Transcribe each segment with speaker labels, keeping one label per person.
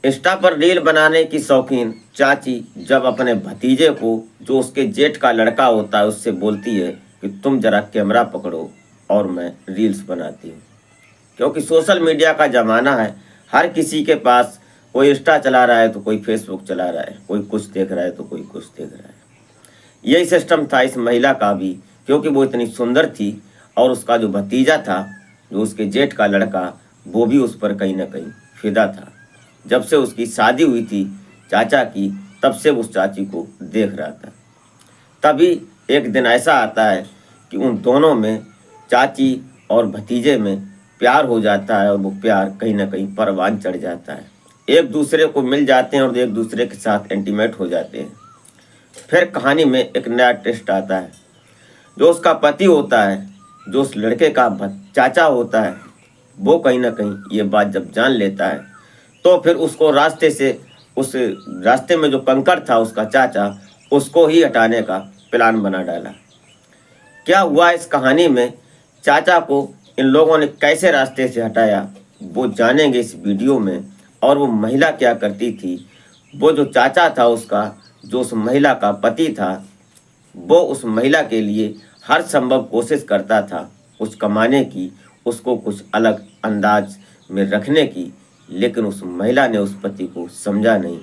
Speaker 1: Insta पर reel बनाने की शौकीन चाची जब अपने भतीजे को, जो उसके जेठ का लड़का होता है, उससे बोलती है कि तुम जरा कैमरा पकड़ो और मैं रील्स बनाती हूँ। क्योंकि सोशल मीडिया का ज़माना है, हर किसी के पास कोई इंस्टा चला रहा है तो कोई फेसबुक चला रहा है, कोई कुछ देख रहा है तो कोई कुछ देख रहा है। यही सिस्टम था इस महिला का भी, क्योंकि वो इतनी सुंदर थी और उसका जो भतीजा था, जो उसके जेठ का लड़का, वो भी उस पर कहीं ना कहीं फिदा था। जब से उसकी शादी हुई थी चाचा की, तब से उस चाची को देख रहा था। तभी एक दिन ऐसा आता है कि उन दोनों में, चाची और भतीजे में प्यार हो जाता है और वो प्यार कहीं ना कहीं परवान चढ़ जाता है। एक दूसरे को मिल जाते हैं और एक दूसरे के साथ इंटीमेट हो जाते हैं। फिर कहानी में एक नया ट्विस्ट आता है। जो उसका पति होता है, जो उस लड़के का चाचा होता है, वो कहीं ना कहीं ये बात जब जान लेता है तो फिर उसको रास्ते से, उस रास्ते में जो कंकड़ था उसका चाचा, उसको ही हटाने का प्लान बना डाला। क्या हुआ इस कहानी में, चाचा को इन लोगों ने कैसे रास्ते से हटाया, वो जानेंगे इस वीडियो में। और वो महिला क्या करती थी, वो जो चाचा था उसका, जो उस महिला का पति था, वो उस महिला के लिए हर संभव कोशिश करता था कुछ कमाने की, उसको कुछ अलग अंदाज में रखने की, लेकिन उस महिला ने उस पति को समझा नहीं।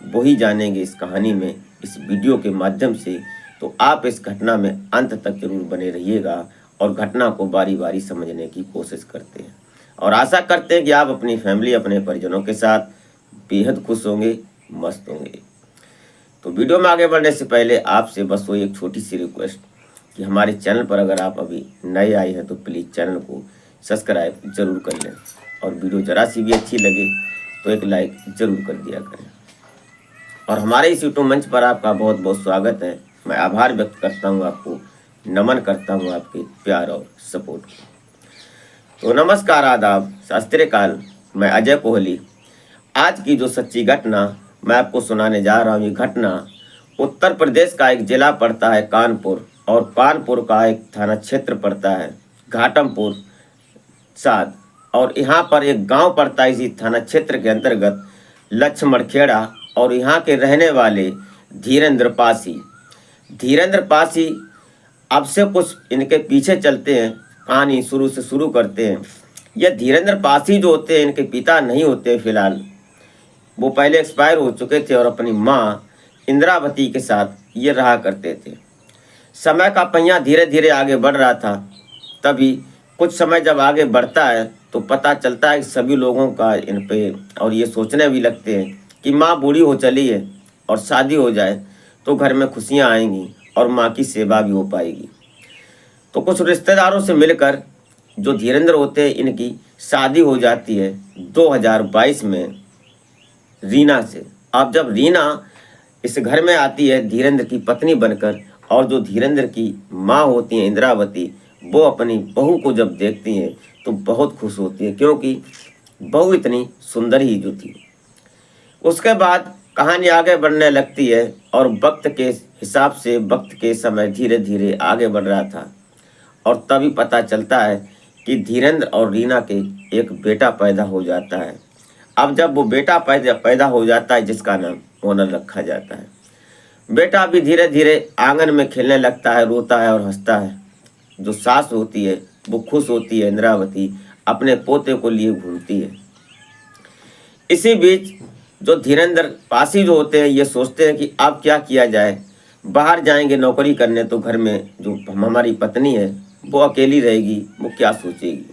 Speaker 1: वही जानेंगे इस कहानी में, इस वीडियो के माध्यम से। तो आप इस घटना में अंत तक जरूर बने रहिएगा और घटना को बारी बारी समझने की कोशिश करते हैं, और आशा करते हैं कि आप अपनी फैमिली, अपने परिजनों के साथ बेहद खुश होंगे, मस्त होंगे। तो वीडियो में आगे बढ़ने से पहले आपसे बस वो एक छोटी सी रिक्वेस्ट कि हमारे चैनल पर अगर आप अभी नए आए हैं तो प्लीज़ चैनल को सब्सक्राइब जरूर कर लें, और वीडियो जरा सी भी अच्छी लगे तो एक लाइक जरूर कर दिया करें। और हमारे इस यूट्यूब मंच पर आपका बहुत बहुत स्वागत है। मैं आभार व्यक्त करता हूँ, आपको नमन करता हूँ आपके प्यार और सपोर्ट को। तो नमस्कार, आदाब, सत श्री अकाल। मैं अजय कोहली। आज की जो सच्ची घटना मैं आपको सुनाने जा रहा हूँ, ये घटना उत्तर प्रदेश का एक जिला पड़ता है कानपुर, और कानपुर का एक थाना क्षेत्र पड़ता है घाटमपुर साद, और यहाँ पर एक गांव पड़ता है इसी थाना क्षेत्र के अंतर्गत, लक्ष्मणखेड़ा। और यहाँ के रहने वाले धीरेन्द्र पासी। धीरेन्द्र पासी, अब से कुछ इनके पीछे चलते हैं, कहानी शुरू से शुरू करते हैं। यह धीरेन्द्र पासी जो होते हैं, इनके पिता नहीं होते फिलहाल, वो पहले एक्सपायर हो चुके थे और अपनी माँ इंद्रावती के साथ ये रहा करते थे। समय का पहिया धीरे धीरे आगे बढ़ रहा था। तभी कुछ समय जब आगे बढ़ता है तो पता चलता है कि सभी लोगों का इन पे, और ये सोचने भी लगते हैं कि माँ बूढ़ी हो चली है और शादी हो जाए तो घर में खुशियाँ आएंगी और माँ की सेवा भी हो पाएगी। तो कुछ रिश्तेदारों से मिलकर जो धीरेन्द्र होते हैं, इनकी शादी हो जाती है 2022 में रीना से। अब जब रीना इस घर में आती है धीरेन्द्र की पत्नी बनकर, और जो धीरेन्द्र की माँ होती हैं इंद्रावती, वो अपनी बहू को जब देखती हैं तो बहुत खुश होती है, क्योंकि बहू इतनी सुंदर ही जो थी। उसके बाद कहानी आगे बढ़ने लगती है और वक्त के हिसाब से, वक्त के समय धीरे धीरे आगे बढ़ रहा था, और तभी पता चलता है कि धीरेन्द्र और रीना के एक बेटा पैदा हो जाता है। अब जब वो बेटा पैदा हो जाता है, जिसका नाम ओनर रखा जाता है, बेटा भी धीरे धीरे आंगन में खेलने लगता है, रोता है और हंसता है। जो सास होती है वो खुश होती है, इंद्रावती अपने पोते को लिए घूमती है। इसी बीच जो धीरेन्द्र पासी जो होते हैं, ये सोचते हैं कि अब क्या किया जाए, बाहर जाएंगे नौकरी करने तो घर में जो हमारी पत्नी है वो अकेली रहेगी, वो क्या सोचेगी।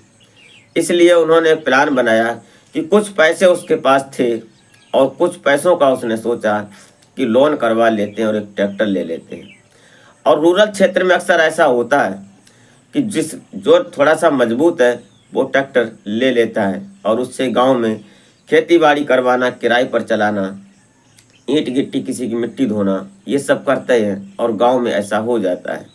Speaker 1: इसलिए उन्होंने प्लान बनाया कि कुछ पैसे उसके पास थे, और कुछ पैसों का उसने सोचा कि लोन करवा लेते हैं और एक ट्रैक्टर ले लेते हैं। और रूरल क्षेत्र में अक्सर ऐसा होता है कि जो थोड़ा सा मजबूत है वो ट्रैक्टर ले लेता है, और उससे गांव में खेती बाड़ी करवाना, किराए पर चलाना, ईंट गिट्टी किसी की मिट्टी धोना, ये सब करते हैं, और गांव में ऐसा हो जाता है।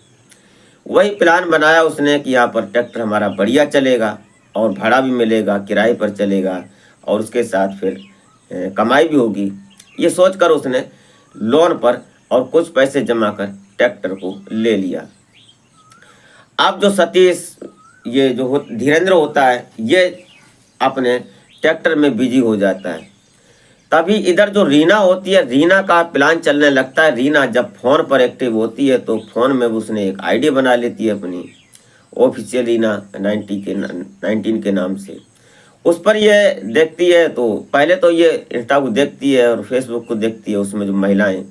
Speaker 1: वही प्लान बनाया उसने कि यहाँ पर ट्रैक्टर हमारा बढ़िया चलेगा और भाड़ा भी मिलेगा, किराए पर चलेगा, और उसके साथ फिर कमाई भी होगी। ये सोचकर उसने लोन पर और कुछ पैसे जमा कर ट्रैक्टर को ले लिया। अब जो सतीश, ये जो धीरेन्द्र होता है, ये अपने ट्रैक्टर में बिजी हो जाता है। तभी इधर जो रीना होती है, रीना का प्लान चलने लगता है। रीना जब फोन पर एक्टिव होती है तो फोन में उसने एक आईडी बना लेती है अपनी, ऑफिशियल रीना 19 के नाम से। उस पर ये देखती है तो पहले तो ये इंस्टा को देखती है और फेसबुक को देखती है, उसमें जो महिलाएं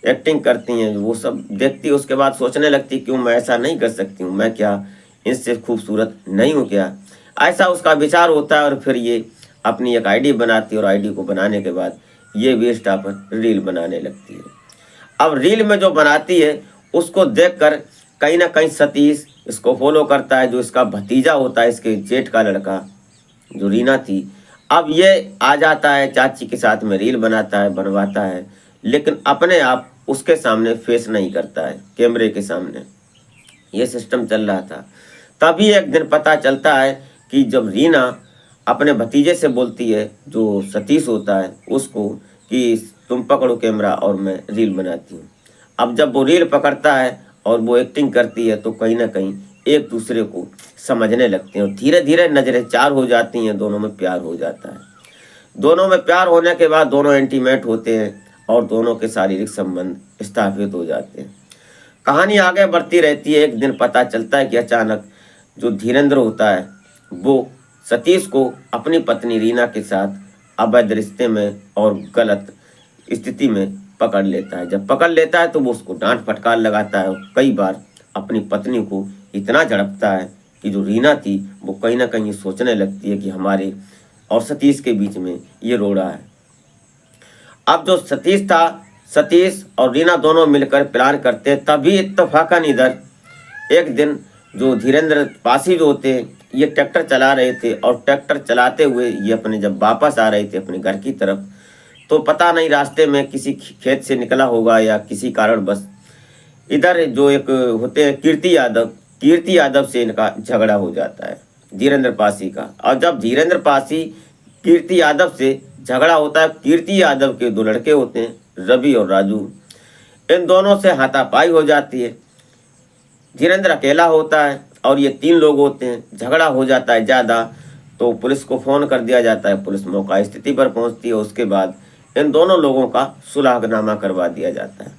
Speaker 1: एक्टिंग करती हैं वो सब देखती है। उसके बाद सोचने लगती है क्यों मैं ऐसा नहीं कर सकती हूँ, मैं क्या इससे खूबसूरत नहीं हूँ क्या, ऐसा उसका विचार होता है। और फिर ये अपनी एक आईडी बनाती है और आईडी को बनाने के बाद ये भी इंस्टा पर रील बनाने लगती है। अब रील में जो बनाती है उसको देखकर कहीं ना कहीं सतीश इसको फॉलो करता है, जो इसका भतीजा होता है, इसके जेठ का लड़का जो रीना थी। अब ये आ जाता है चाची के साथ में, रील बनाता है, बनवाता है, लेकिन अपने आप उसके सामने फेस नहीं करता है, कैमरे के सामने। ये सिस्टम चल रहा था। तभी एक दिन पता चलता है कि जब रीना अपने भतीजे से बोलती है, जो सतीश होता है उसको, कि तुम पकड़ो कैमरा और मैं रील बनाती हूँ। अब जब वो रील पकड़ता है और वो एक्टिंग करती है तो कहीं ना कहीं एक दूसरे को समझने लगते हैं और धीरे धीरे नजरें चार हो जाती हैं, दोनों में प्यार हो जाता है। दोनों में प्यार होने के बाद दोनों इंटीमेट होते हैं और दोनों के शारीरिक संबंध स्थापित हो जाते हैं। कहानी आगे बढ़ती रहती है। एक दिन पता चलता है कि अचानक जो धीरेन्द्र होता है वो सतीश को अपनी पत्नी रीना के साथ अवैध रिश्ते में और गलत स्थिति में पकड़ लेता है। जब पकड़ लेता है तो वो उसको डांट फटकार लगाता है और कई बार अपनी पत्नी को इतना झड़पता है कि जो रीना थी वो कहीं ना कहीं सोचने लगती है कि हमारे और सतीश के बीच में ये रोड़ा है। अब जो सतीश था, सतीश और रीना दोनों मिलकर प्लान करते हैं। तभी इत्तफाकन इधर एक दिन जो धीरेन्द्र पासी जो होते हैं ये ट्रैक्टर चला रहे थे और ट्रैक्टर चलाते हुए ये अपने जब वापस आ रहे थे अपने घर की तरफ, तो पता नहीं रास्ते में किसी खेत से निकला होगा या किसी कारण बस इधर जो एक होते हैं कीर्ति यादव से इनका झगड़ा हो जाता है, धीरेन्द्र पासी का। और जब धीरेन्द्र पासी कीर्ति यादव से झगड़ा होता है, कीर्ति यादव के दो लड़के होते हैं रवि और राजू, इन दोनों से हाथापाई हो जाती है। धीरेन्द्र अकेला होता है और ये 3 लोग होते हैं। झगड़ा हो जाता है ज़्यादा तो पुलिस को फ़ोन कर दिया जाता है, पुलिस मौका स्थिति पर पहुंचती है। उसके बाद इन दोनों लोगों का सुलहनामा करवा दिया जाता है,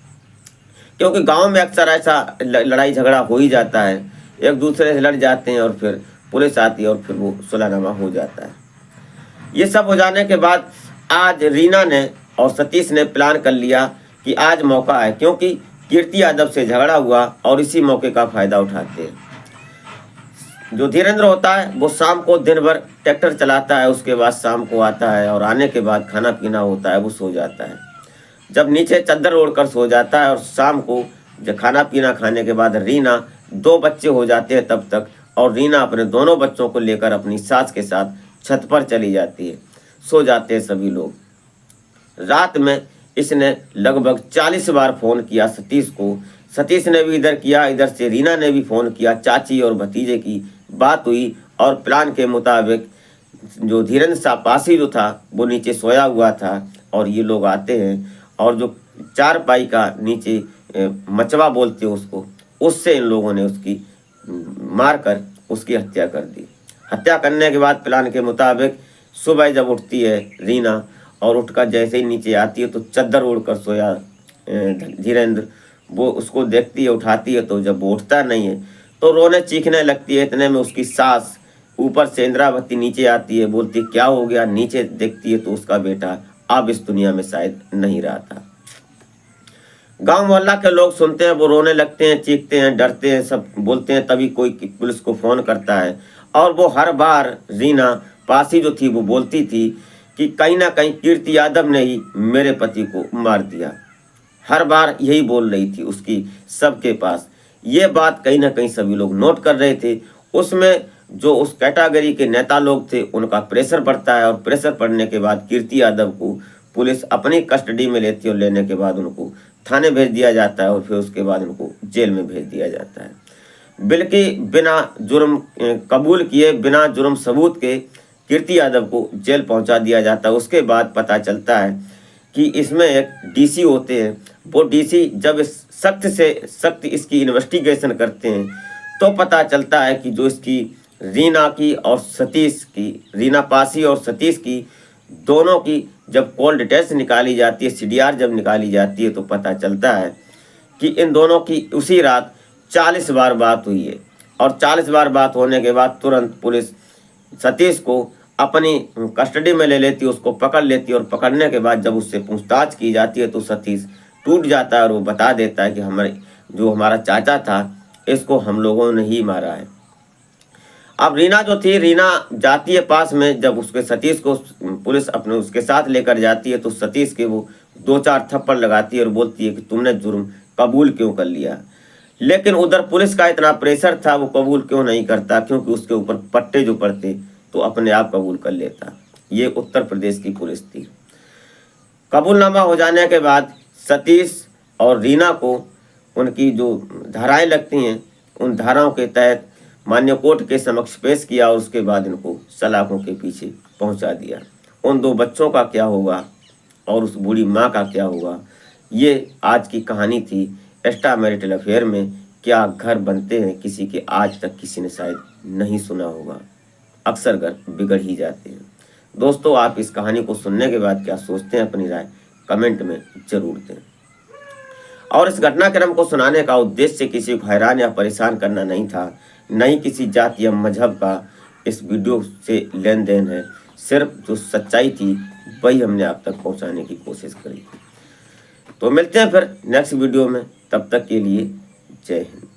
Speaker 1: क्योंकि गांव में अक्सर ऐसा लड़ाई झगड़ा हो ही जाता है, एक दूसरे से लड़ जाते हैं और फिर पुलिस आती है और फिर वो सुलहनामा हो जाता है। ये सब हो जाने के बाद आज रीना ने और सतीश ने प्लान कर लिया कि आज मौका है, क्योंकि कीर्ति यादव से झगड़ा हुआ और इसी मौके का फ़ायदा उठाते हैं। जो धीरेन्द्र होता है वो शाम को दिन भर ट्रैक्टर चलाता है, उसके बाद शाम को आता है और आने के बाद खाना पीना होता है, वो सो जाता है। जब नीचे चादर ओढ़कर सो जाता है और शाम को जब खाना पीना खाने के बाद रीना 2 बच्चे हो जाते हैं तब तक, और रीना अपने दोनों बच्चों को लेकर अपनी सास के साथ छत पर चली जाती है। सो जाते हैं सभी लोग। रात में इसने लगभग 40 बार फ़ोन किया सतीश को। सतीश ने भी इधर किया, इधर से रीना ने भी फ़ोन किया। चाची और भतीजे की बात हुई और प्लान के मुताबिक जो धीरेन्द्र पासी जो था वो नीचे सोया हुआ था और ये लोग आते हैं और जो चारपाई का नीचे मचवा बोलते हैं उसको, उससे इन लोगों ने उसकी मार कर उसकी हत्या कर दी। हत्या करने के बाद प्लान के मुताबिक सुबह जब उठती है रीना और उठकर जैसे ही नीचे आती है तो चद्दर ओढ़कर सोया धीरेन्द्र, वो उसको देखती है, उठाती है, तो जब वो उठता नहीं है तो रोने चीखने लगती है। इतने में उसकी सास ऊपर से इंद्रावती नीचे आती है, बोलती क्या हो गया। नीचे देखती है तो उसका बेटा अब इस दुनिया में शायद नहीं रहा था। गांव मोहल्ला के लोग सुनते हैं, वो रोने लगते हैं, चीखते हैं, डरते हैं, सब बोलते हैं। तभी कोई पुलिस को फ़ोन करता है और वो हर बार रीना पासी जो थी वो बोलती थी कि कहीं ना कहीं कीर्ति यादव ने ही मेरे पति को मार दिया। हर बार यही बोल रही थी उसकी सबके पास। ये बात कहीं ना कहीं सभी लोग नोट कर रहे थे। उसमें जो उस कैटेगरी के नेता लोग थे उनका प्रेशर बढ़ता है और प्रेशर पड़ने के बाद कीर्ति यादव को पुलिस अपनी कस्टडी में लेती है और लेने के बाद उनको थाने भेज दिया जाता है और फिर उसके बाद उनको जेल में भेज दिया जाता है। बल्कि बिना जुर्म कबूल किए, बिना जुर्म सबूत के कीर्ति यादव को जेल पहुंचा दिया जाता है। उसके बाद पता चलता है कि इसमें एक डीसी होते हैं, वो डीसी जब सख्त से सख्त इसकी इन्वेस्टिगेशन करते हैं तो पता चलता है कि जो इसकी रीना की और सतीश की, रीना पासी और सतीश की दोनों की जब कॉल डिटेल्स निकाली जाती है, CDR जब निकाली जाती है, तो पता चलता है कि इन दोनों की उसी रात 40 बार बात हुई है। और 40 बार बात होने के बाद तुरंत पुलिस सतीश को अपनी कस्टडी में ले लेती है, उसको पकड़ लेती है। और पकड़ने के बाद जब उससे पूछताछ की जाती है तो सतीश टूट जाता है और वो बता देता है कि हमारा चाचा था, इसको हम लोगों ने ही मारा है। अब रीना जो थी, रीना जाती है पास में, जब उसके सतीश को पुलिस अपने उसके साथ लेकर जाती है तो सतीश के वो 2-4 थप्पड़ लगाती है और बोलती है कि तुमने जुर्म कबूल क्यों कर लिया। लेकिन उधर पुलिस का इतना प्रेशर था, वो कबूल क्यों नहीं करता, क्योंकि उसके ऊपर पट्टे जो पड़ते तो अपने आप कबूल कर लेता। ये उत्तर प्रदेश की पुलिस थी। कबूलनामा हो जाने के बाद सतीश और रीना को उनकी जो धाराएं लगती हैं, उन धाराओं के तहत मान्य कोर्ट के समक्ष पेश किया और उसके बाद इनको सलाखों के पीछे पहुंचा दिया। उन 2 बच्चों का क्या होगा और उस बूढ़ी माँ का क्या होगा, ये आज की कहानी थी एक्स्ट्रा मैरिटल अफेयर में। क्या घर बनते हैं किसी के, आज तक किसी ने शायद नहीं सुना होगा। अक्सर घर बिगड़ ही जाते हैं। दोस्तों, आप इस कहानी को सुनने के बाद क्या सोचते हैं, अपनी राय कमेंट में जरूर दें। और इस घटनाक्रम को सुनाने का उद्देश्य किसी को हैरान या परेशान करना नहीं था, न ही किसी जाति या मजहब का इस वीडियो से लेन देन है। सिर्फ जो सच्चाई थी वही हमने आप तक पहुंचाने की कोशिश करी। तो मिलते हैं फिर नेक्स्ट वीडियो में, तब तक के लिए जय हिंद।